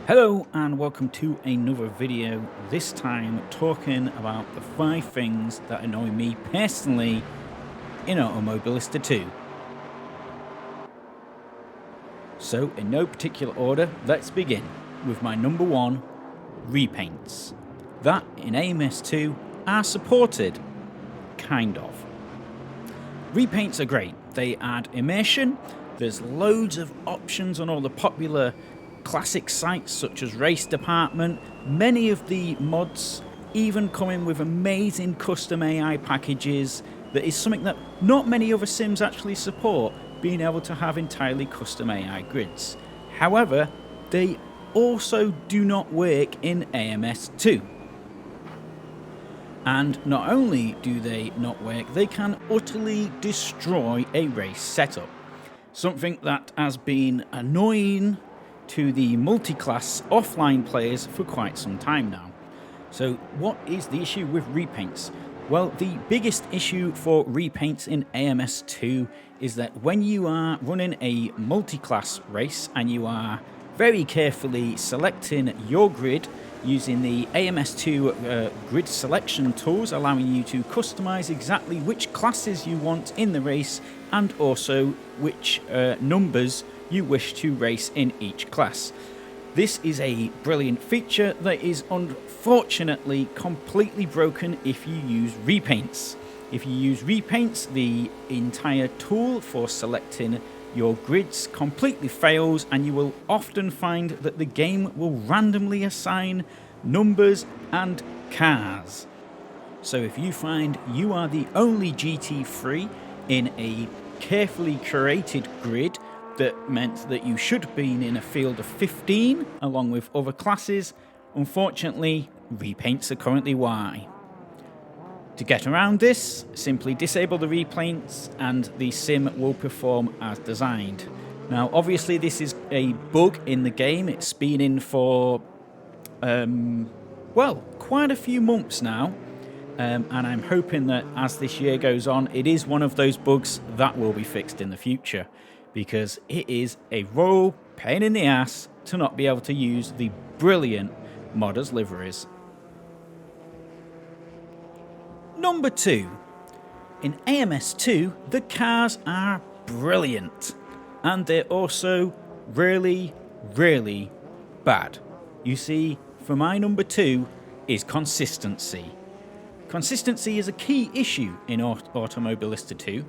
Hello and welcome to another video, this time talking about the 5 things that annoy me personally in Automobilista 2. So in no particular order, let's begin with my number 1, repaints. That in AMS2 are supported, kind of. Repaints are great, they add immersion, there's loads of options on all the popular classic sites such as Race Department. Many of the mods even come in with amazing custom AI packages. That is something that not many other sims actually support, being able to have entirely custom AI grids. However, they also do not work in AMS2. And not only do they not work, they can utterly destroy a race setup. Something that has been annoying to the multi-class offline players for quite some time now. So what is the issue with repaints? Well, the biggest issue for repaints in AMS2 is that when you are running a multi-class race and you are very carefully selecting your grid using the AMS2 grid selection tools, allowing you to customize exactly which classes you want in the race and also which numbers you wish to race in each class. This is a brilliant feature that is unfortunately completely broken if you use repaints. If you use repaints, the entire tool for selecting your grids completely fails, and you will often find that the game will randomly assign numbers and cars. So if you find you are the only GT3 in a carefully curated grid that meant that you should have been in a field of 15 along with other classes, unfortunately, repaints are currently why. To get around this, simply disable the repaints and the sim will perform as designed. Now, obviously, this is a bug in the game. It's been in for, quite a few months now. And I'm hoping that as this year goes on, it is one of those bugs that will be fixed in the future, because it is a royal pain in the ass to not be able to use the brilliant modders liveries. Number 2. In AMS2, the cars are brilliant, and they're also really, really bad. You see, for my number 2 is consistency. Consistency is a key issue in Automobilista 2.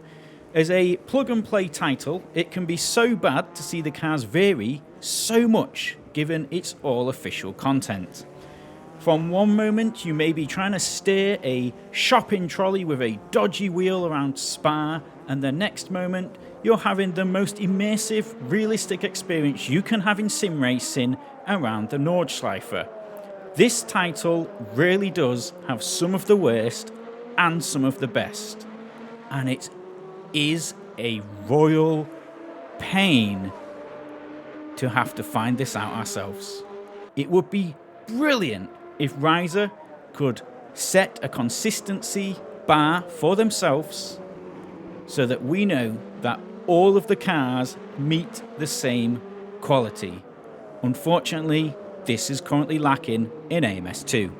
As a plug-and-play title, it can be so bad to see the cars vary so much given it's all official content. From one moment you may be trying to steer a shopping trolley with a dodgy wheel around Spa, and the next moment you're having the most immersive, realistic experience you can have in sim racing around the Nordschleife. This title really does have some of the worst and some of the best, and it is a royal pain to have to find this out ourselves. It would be brilliant if Riser could set a consistency bar for themselves so that we know that all of the cars meet the same quality. Unfortunately, this is currently lacking in AMS2.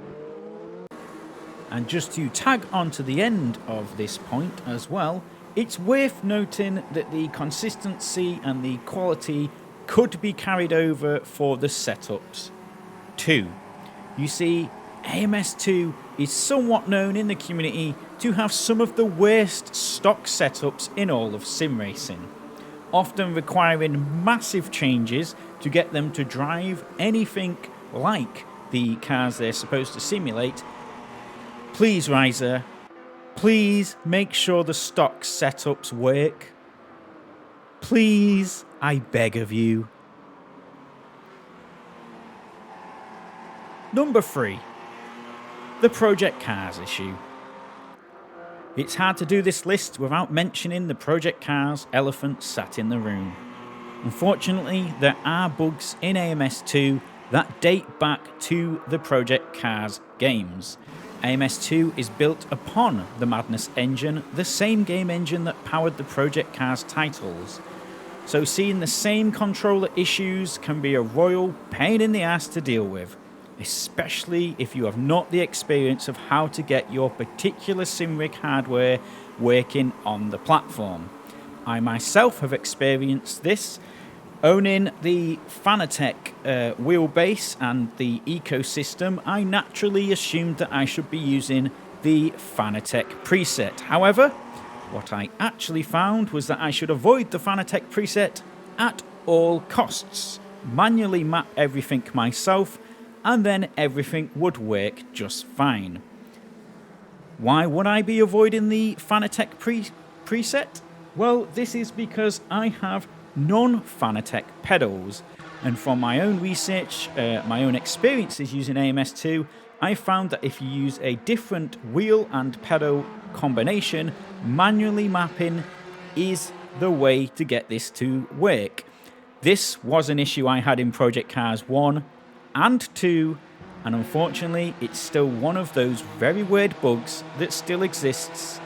And just to tag on to the end of this point as well, it's worth noting that the consistency and the quality could be carried over for the setups too. You see, AMS2 is somewhat known in the community to have some of the worst stock setups in all of sim racing, often requiring massive changes to get them to drive anything like the cars they're supposed to simulate. Please, Riser, please make sure the stock setups work. Please, I beg of you. Number 3. The Project Cars issue. It's hard to do this list without mentioning the Project Cars elephant sat in the room. Unfortunately, there are bugs in AMS2 that date back to the Project Cars games. AMS2 is built upon the Madness engine, the same game engine that powered the Project Cars titles. so seeing the same controller issues can be a royal pain in the ass to deal with, especially if you have not the experience of how to get your particular sim rig hardware working on the platform. I myself have experienced this. Owning the Fanatec wheelbase and the ecosystem, I naturally assumed that I should be using the Fanatec preset. However, what I actually found was that I should avoid the Fanatec preset at all costs, manually map everything myself, and then everything would work just fine. Why would I be avoiding the Fanatec preset? Well, this is because I have non-Fanatec pedals, and from my own research, my own experiences using AMS2, I found that if you use a different wheel and pedal combination, manually mapping is the way to get this to work. This was an issue I had in Project Cars 1 and 2, and unfortunately it's still one of those very weird bugs that still exists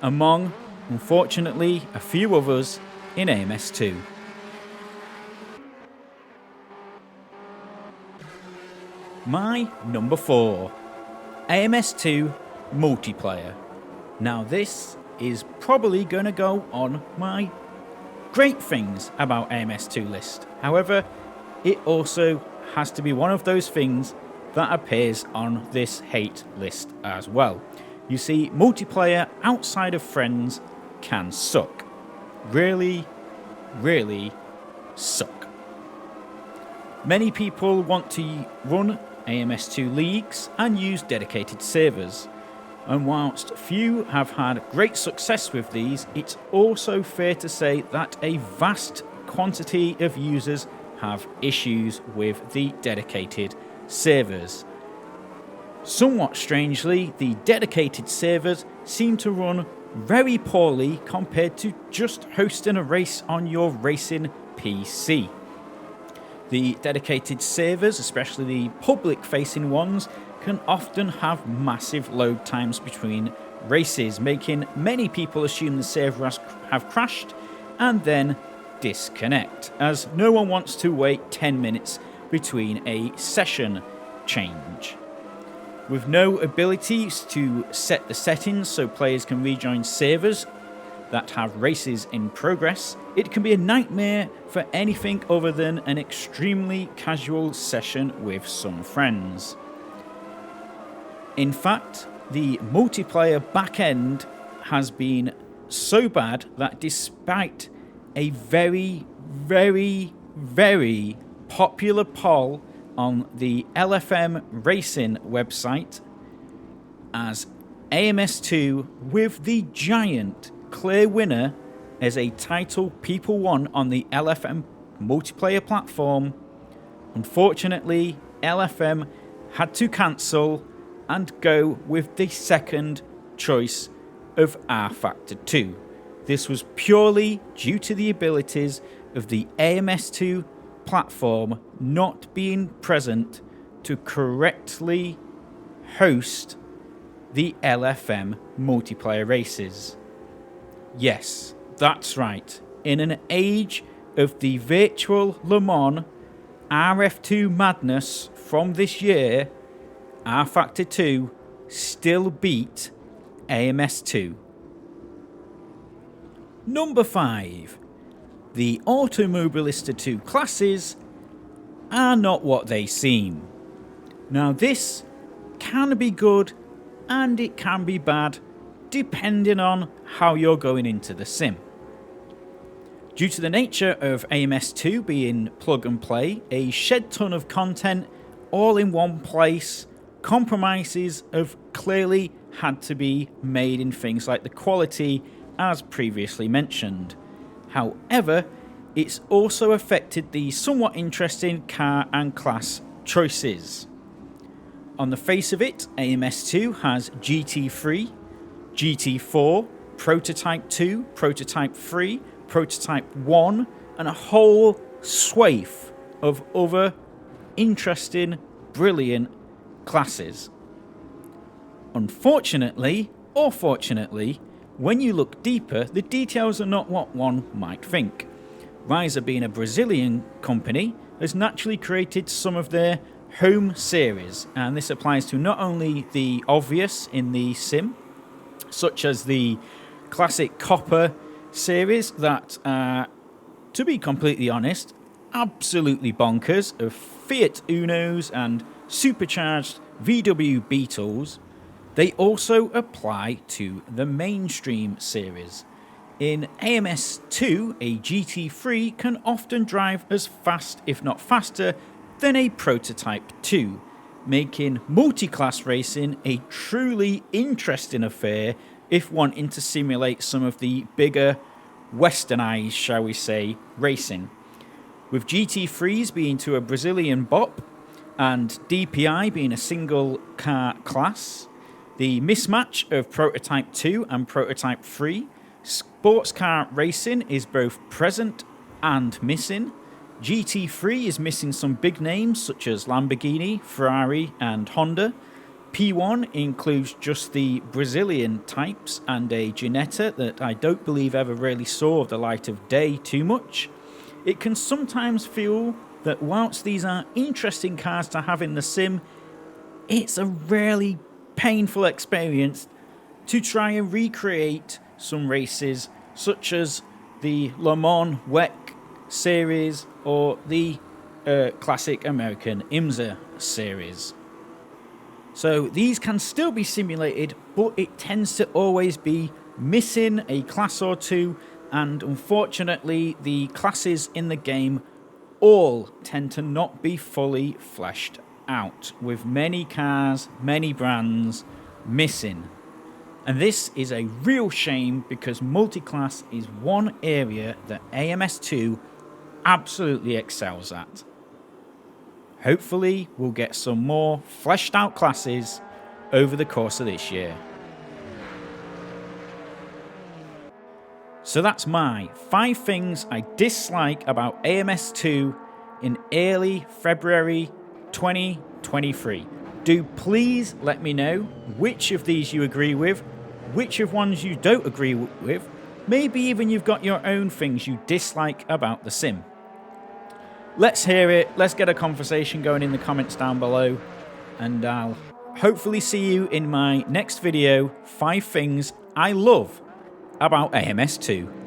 among, unfortunately, a few others in AMS2. My number 4, AMS2 multiplayer. Now this is probably going to go on my great things about AMS2 list. However, it also has to be one of those things that appears on this hate list as well. You see, multiplayer outside of friends can suck. Really, really suck. Many people want to run AMS2 leagues and use dedicated servers. And whilst few have had great success with these, it's also fair to say that a vast quantity of users have issues with the dedicated servers. Somewhat strangely, the dedicated servers seem to run very poorly compared to just hosting a race on your racing PC. The dedicated servers, especially the public-facing ones, can often have massive load times between races, making many people assume the server have crashed and then disconnect, as no one wants to wait 10 minutes between a session change. With no ability to set the settings so players can rejoin servers that have races in progress, it can be a nightmare for anything other than an extremely casual session with some friends. In fact, the multiplayer backend has been so bad that despite a very, very, very popular poll on the LFM Racing website, as AMS2 with the giant clear winner as a title people won on the LFM multiplayer platform, unfortunately LFM had to cancel and go with the second choice of R Factor 2. This was purely due to the abilities of the AMS2 platform not being present to correctly host the LFM multiplayer races. Yes, that's right. In an age of the virtual Le Mans RF2 madness from this year, R Factor 2 still beat AMS2. Number 5. The Automobilista 2 classes are not what they seem. Now this can be good and it can be bad depending on how you're going into the sim. Due to the nature of AMS2 being plug and play, a shed ton of content all in one place, compromises have clearly had to be made in things like the quality as previously mentioned. However, it's also affected the somewhat interesting car and class choices. On the face of it, AMS2 has GT3, GT4, Prototype 2, Prototype 3, Prototype 1, and a whole swathe of other interesting, brilliant classes. Unfortunately, or fortunately, when you look deeper, the details are not what one might think. Riser, being a Brazilian company, has naturally created some of their home series, and this applies to not only the obvious in the sim, such as the classic copper series that are, to be completely honest, absolutely bonkers, of Fiat Unos and supercharged VW Beetles. They also apply to the mainstream series. In AMS2, a GT3 can often drive as fast, if not faster, than a Prototype 2, making multi-class racing a truly interesting affair if wanting to simulate some of the bigger, westernized, shall we say, racing. With GT3s being to a Brazilian bop and DPI being a single car class, the mismatch of Prototype 2 and Prototype 3, sports car racing is both present and missing. GT3 is missing some big names such as Lamborghini, Ferrari and Honda. P1 includes just the Brazilian types and a Ginetta that I don't believe ever really saw the light of day too much. It can sometimes feel that whilst these are interesting cars to have in the sim, it's a really painful experience to try and recreate some races such as the Le Mans WEC series or the classic American IMSA series. So these can still be simulated, but it tends to always be missing a class or two, and unfortunately the classes in the game all tend to not be fully fleshed out, with many cars, many brands missing. And this is a real shame because multiclass is one area that AMS2 absolutely excels at. Hopefully we'll get some more fleshed out classes over the course of this year. So that's my 5 things I dislike about AMS2 in early February 2023. Do please let me know which of these you agree with, which of ones you don't agree with. Maybe even you've got your own things you dislike about the sim. Let's hear it. Let's get a conversation going in the comments down below. And I'll hopefully see you in my next video, 5 things I love about AMS2.